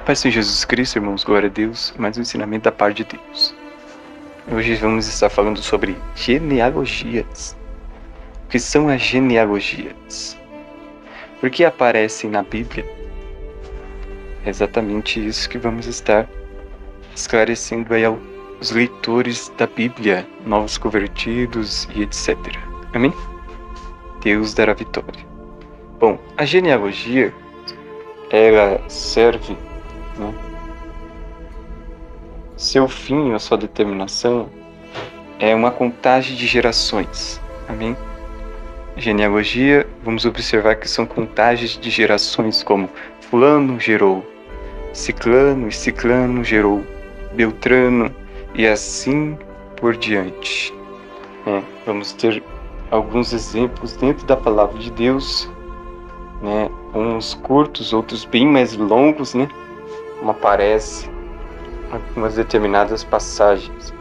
Pai Senhor Jesus Cristo, irmãos, glória a Deus, mais um ensinamento da parte de Deus. Hoje vamos estar falando sobre genealogias. O que são as genealogias? Por que aparecem na Bíblia? É exatamente isso que vamos estar esclarecendo aí aos leitores da Bíblia, novos convertidos e etc. Amém? Deus dará vitória. Bom, a genealogia, ela serve, seu fim, a sua determinação, é uma contagem de gerações. Amém? Genealogia, vamos observar que são contagens de gerações, como fulano gerou ciclano e ciclano gerou beltrano e assim por diante. Vamos ter alguns exemplos dentro da palavra de Deus, uns curtos, outros bem mais longos, como aparece algumas determinadas passagens.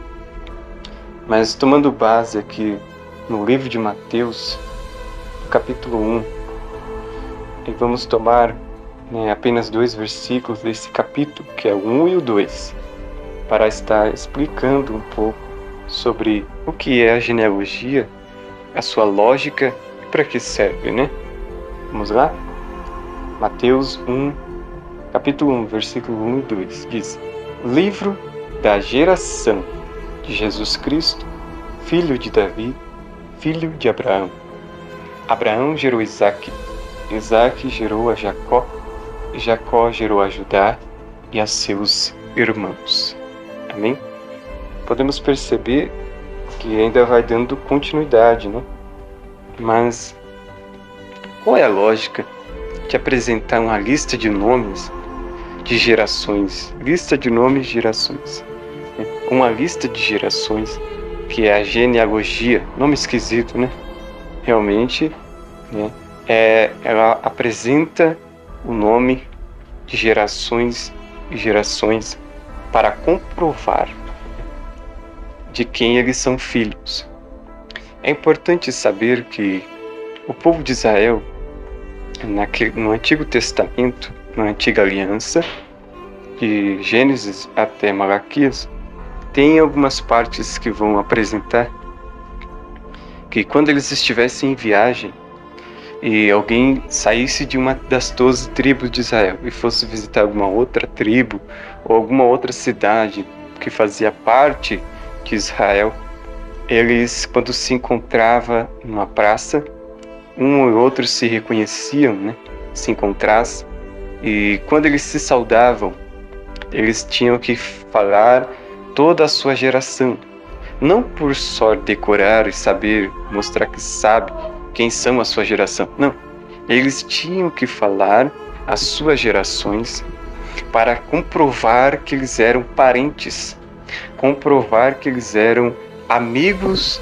Mas tomando base aqui no livro de Mateus, capítulo 1, e vamos tomar apenas 2 versículos desse capítulo, que é o 1 e o 2, para estar explicando um pouco sobre o que é a genealogia, a sua lógica e para que serve, Vamos lá? Mateus 1, capítulo 1, versículo 1 e 2, diz: Livro da geração de Jesus Cristo, filho de Davi, filho de Abraão. Abraão gerou Isaque, Isaque gerou a Jacó, e Jacó gerou a Judá e a seus irmãos. Amém? Podemos perceber que ainda vai dando continuidade, Mas qual é a lógica de apresentar uma lista de nomes de gerações? Lista de nomes de gerações. Uma lista de gerações, que é a genealogia. Nome esquisito, Realmente, ela apresenta o nome de gerações e gerações para comprovar de quem eles são filhos. É importante saber que o povo de Israel, no Antigo Testamento, na Antiga Aliança, de Gênesis até Malaquias, tem algumas partes que vão apresentar que quando eles estivessem em viagem e alguém saísse de uma das 12 tribos de Israel e fosse visitar alguma outra tribo ou alguma outra cidade que fazia parte de Israel, eles, quando se encontravam numa praça, um ou outro se reconheciam, se encontrassem, e quando eles se saudavam, eles tinham que falar toda a sua geração, não por só decorar e saber, mostrar que sabe quem são a sua geração, não, eles tinham que falar as suas gerações para comprovar que eles eram parentes, comprovar que eles eram amigos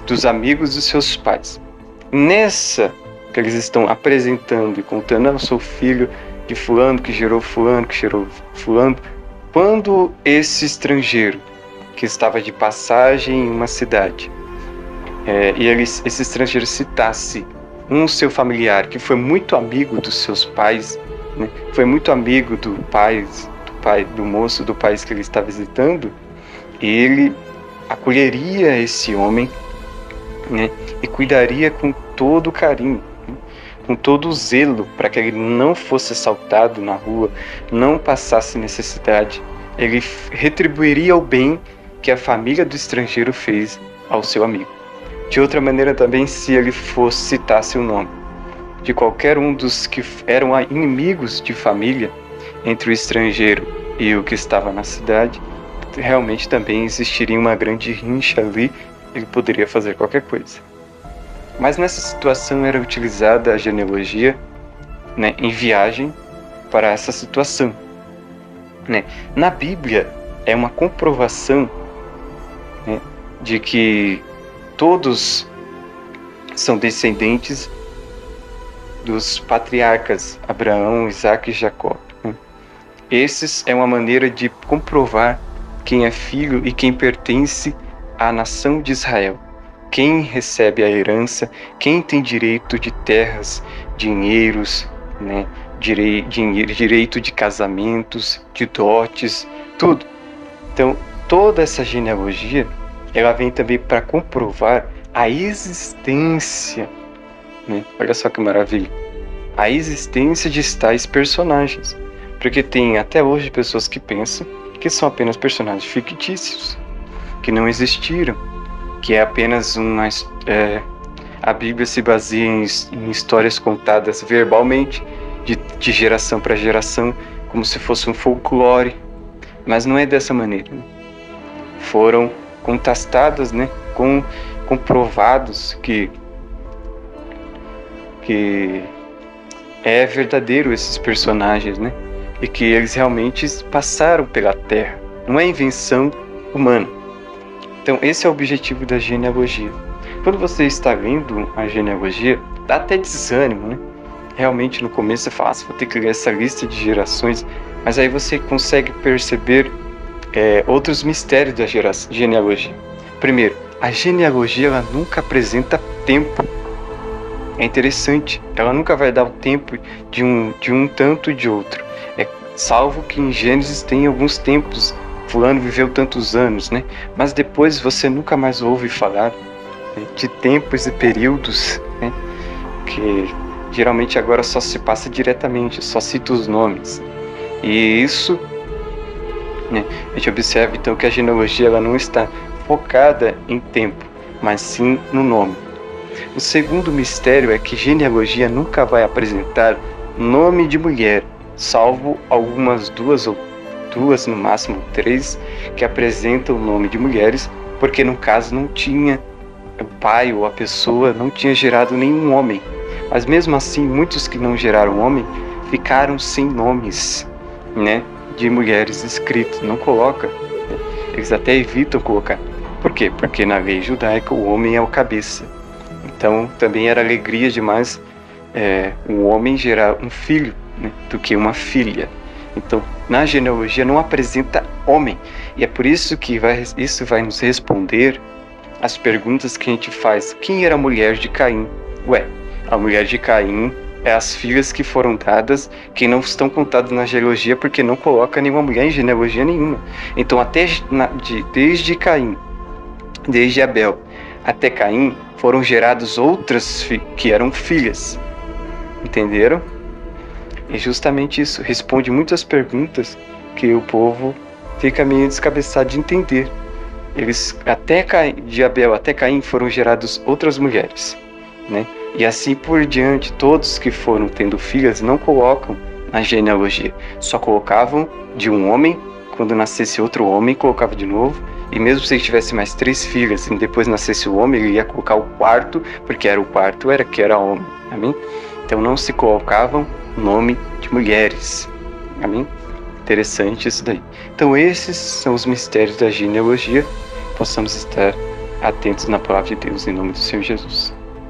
dos amigos dos seus pais. Nessa que eles estão apresentando e contando: eu sou filho de fulano, que gerou fulano, que gerou fulano. Quando esse estrangeiro que estava de passagem em uma cidade, esse estrangeiro citasse seu familiar que foi muito amigo dos seus pais, foi muito amigo do moço do país que ele está visitando, ele acolheria esse homem, e cuidaria com todo o carinho, com todo o zelo, para que ele não fosse assaltado na rua, não passasse necessidade. Ele retribuiria o bem que a família do estrangeiro fez ao seu amigo. De outra maneira também, se ele citasse o nome de qualquer um dos que eram inimigos de família entre o estrangeiro e o que estava na cidade, realmente também existiria uma grande rincha ali, ele poderia fazer qualquer coisa. Mas nessa situação era utilizada a genealogia, em viagem para essa situação. Na Bíblia é uma comprovação, de que todos são descendentes dos patriarcas Abraão, Isaque e Jacó. Esses é uma maneira de comprovar quem é filho e quem pertence à nação de Israel. Quem recebe a herança, quem tem direito de terras, dinheiros, direito de casamentos, de dotes, tudo. Então, toda essa genealogia, ela vem também para comprovar a existência, né? Olha só que maravilha, a existência de tais personagens, porque tem até hoje pessoas que pensam que são apenas personagens fictícios, que não existiram, que é apenas a Bíblia se baseia em histórias contadas verbalmente, de geração para geração, como se fosse um folclore, mas não é dessa maneira. Foram contestadas, né, comprovados que é verdadeiro esses personagens, né, e que eles realmente passaram pela Terra, não é invenção humana. Então esse é o objetivo da genealogia. Quando você está lendo a genealogia, dá até desânimo, né? Realmente no começo você fala, vou ter que ler essa lista de gerações, mas aí você consegue perceber outros mistérios da genealogia. Primeiro, a genealogia ela nunca apresenta tempo. É interessante, ela nunca vai dar o tempo de um tanto e de outro. Salvo que em Gênesis tem alguns tempos, fulano viveu tantos anos, né? Mas depois você nunca mais ouve falar de tempos e períodos, né? Que geralmente agora só se passa diretamente, só cita os nomes. E isso, né, a gente observa então que a genealogia ela não está focada em tempo, mas sim no nome. O segundo mistério é que genealogia nunca vai apresentar nome de mulher, salvo algumas duas, no máximo 3, que apresentam o nome de mulheres, porque no caso não tinha o pai ou a pessoa não tinha gerado nenhum homem. Mas mesmo assim, muitos que não geraram homem ficaram sem nomes, né, de mulheres escritos, não coloca. Eles até evitam colocar. Por quê? Porque na lei judaica o homem é o cabeça. Então também era alegria demais o homem gerar um filho, né, do que uma filha. Então na genealogia não apresenta homem. E é por isso que isso vai nos responder as perguntas que a gente faz. Quem era a mulher de Caim? A mulher de Caim é as filhas que foram dadas, que não estão contadas na genealogia, porque não coloca nenhuma mulher em genealogia nenhuma. Então desde Caim, desde Abel até Caim, foram geradas outras que eram filhas. Entenderam? E justamente isso responde muitas perguntas que o povo fica meio descabeçado de entender. De Abel até Caim foram geradas outras mulheres, né? E assim por diante, todos que foram tendo filhas não colocam na genealogia, só colocavam de um homem, quando nascesse outro homem, colocava de novo, e mesmo se ele tivesse mais 3 filhas e depois nascesse o homem, ele ia colocar o quarto, porque era que era homem, amém? Então não se colocavam nome de mulheres, amém? Interessante isso daí. Então esses são os mistérios da genealogia, possamos estar atentos na palavra de Deus em nome do Senhor Jesus.